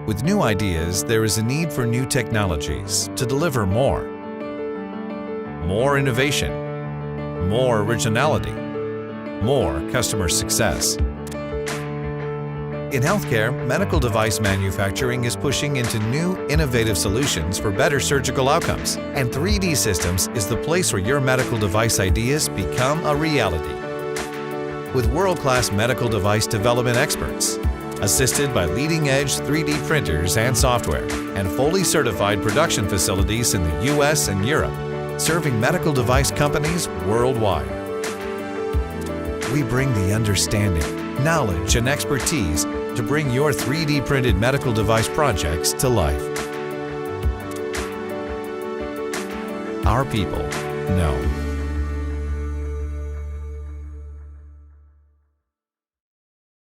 With new ideas, there is a need for new technologies to deliver more. More innovation, more originality, more customer success. In healthcare, medical device manufacturing is pushing into new, innovative solutions for better surgical outcomes, and 3D Systems is the place where your medical device ideas become a reality. With world-class medical device development experts, assisted by leading-edge 3D printers and software, and fully certified production facilities in the US and Europe, serving medical device companies worldwide. We bring the understanding, knowledge, and expertise to bring your 3D printed medical device projects to life. Our people know.